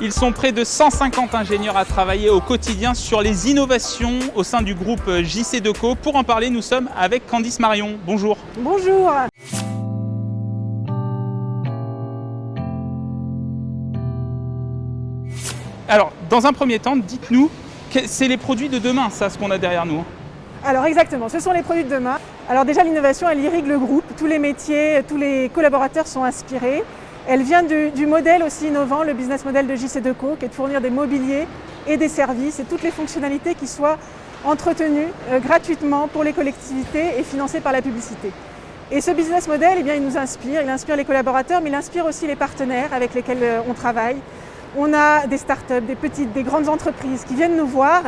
Ils sont près de 150 ingénieurs à travailler au quotidien sur les innovations au sein du groupe JC2Co. Pour en parler, nous sommes avec Candice Marion. Bonjour. Bonjour. Alors, dans un premier temps, dites-nous, c'est les produits de demain, ça, ce qu'on a derrière nous. Alors exactement, ce sont les produits de demain. Alors déjà, l'innovation, elle irrigue le groupe. Tous les métiers, tous les collaborateurs sont inspirés. Elle vient du modèle aussi innovant, le business model de JC2Co, qui est de fournir des mobiliers et des services et toutes les fonctionnalités qui soient entretenues gratuitement pour les collectivités et financées par la publicité. Et ce business model, eh bien, il nous inspire, il inspire les collaborateurs, mais il inspire aussi les partenaires avec lesquels on travaille. On a des startups, des petites, des grandes entreprises qui viennent nous voir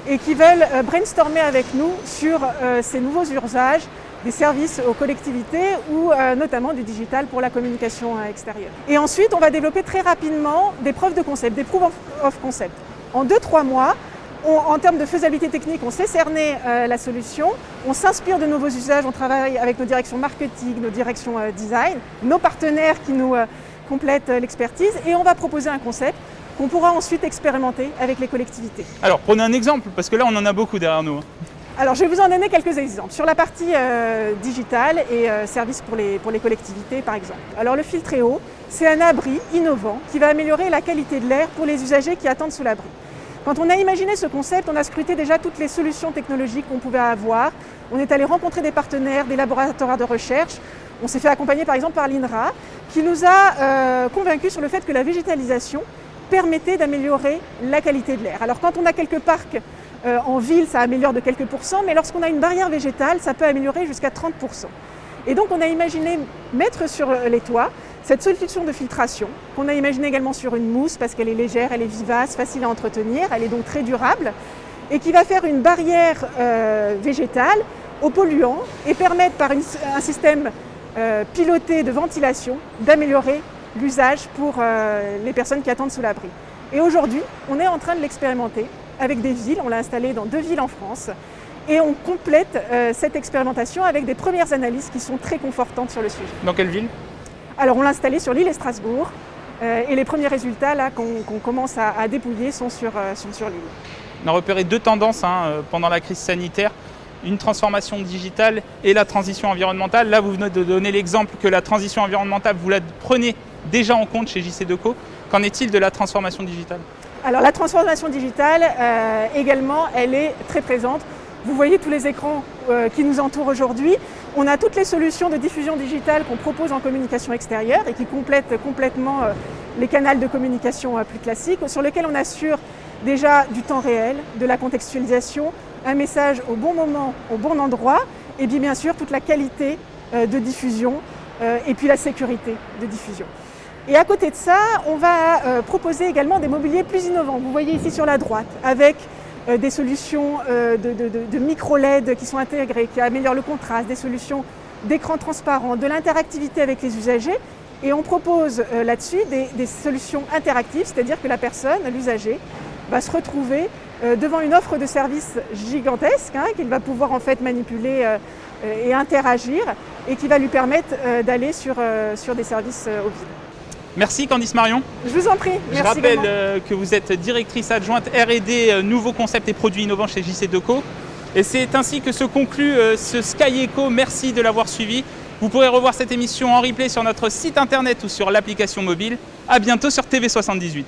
et qui veulent brainstormer avec nous sur ces nouveaux usages, des services aux collectivités ou notamment du digital pour la communication extérieure. Et ensuite, on va développer très rapidement des preuves de concept, des proof of concept. En 2-3 mois, en termes de faisabilité technique, on sait cerner la solution, on s'inspire de nouveaux usages, on travaille avec nos directions marketing, nos directions design, nos partenaires qui nous complètent l'expertise et on va proposer un concept qu'on pourra ensuite expérimenter avec les collectivités. Alors, prenez un exemple, parce que là, on en a beaucoup derrière nous. Alors, je vais vous en donner quelques exemples. Sur la partie digitale et services pour les collectivités, par exemple. Alors, le Filtréo, c'est un abri innovant qui va améliorer la qualité de l'air pour les usagers qui attendent sous l'abri. Quand on a imaginé ce concept, on a scruté déjà toutes les solutions technologiques qu'on pouvait avoir. On est allé rencontrer des partenaires, des laboratoires de recherche. On s'est fait accompagner par exemple par l'INRA, qui nous a convaincus sur le fait que la végétalisation permettait d'améliorer la qualité de l'air. Alors quand on a quelques parcs en ville, ça améliore de quelques pourcents, mais lorsqu'on a une barrière végétale, ça peut améliorer jusqu'à 30%. Et donc on a imaginé mettre sur les toits cette solution de filtration, qu'on a imaginé également sur une mousse, parce qu'elle est légère, elle est vivace, facile à entretenir, elle est donc très durable, et qui va faire une barrière végétale aux polluants et permettre par un système piloté de ventilation d'améliorer l'usage pour les personnes qui attendent sous l'abri. Et aujourd'hui, on est en train de l'expérimenter avec des villes, on l'a installé dans 2 villes en France, et on complète cette expérimentation avec des premières analyses qui sont très confortantes sur le sujet. Dans quelle ville ? Alors on l'a installé sur Lille et Strasbourg, et les premiers résultats là, qu'on commence à dépouiller sont sur Lille. On a repéré 2 tendances pendant la crise sanitaire. Une transformation digitale et la transition environnementale. Là, vous venez de donner l'exemple que la transition environnementale, vous la prenez déjà en compte chez JC2Co. Qu'en est-il de la transformation digitale ? Alors la transformation digitale, également, elle est très présente. Vous voyez tous les écrans qui nous entourent aujourd'hui. On a toutes les solutions de diffusion digitale qu'on propose en communication extérieure et qui complètent complètement les canaux de communication plus classiques, sur lesquels on assure déjà du temps réel, de la contextualisation, un message au bon moment, au bon endroit, et bien sûr toute la qualité de diffusion et puis la sécurité de diffusion. Et à côté de ça, on va proposer également des mobiliers plus innovants. Vous voyez ici sur la droite, avec des solutions de micro-LED qui sont intégrées, qui améliorent le contraste, des solutions d'écran transparent, de l'interactivité avec les usagers. Et on propose là-dessus des solutions interactives, c'est-à-dire que la personne, l'usager, va se retrouver devant une offre de services gigantesque qu'il va pouvoir en fait manipuler et interagir et qui va lui permettre d'aller sur des services aux villes. Merci Candice Marion. Je vous en prie. Je rappelle que vous êtes directrice adjointe R&D nouveaux concepts et produits innovants chez JC2Co. Et c'est ainsi que se conclut ce Sky Echo. Merci de l'avoir suivi. Vous pourrez revoir cette émission en replay sur notre site internet ou sur l'application mobile. À bientôt sur TV78.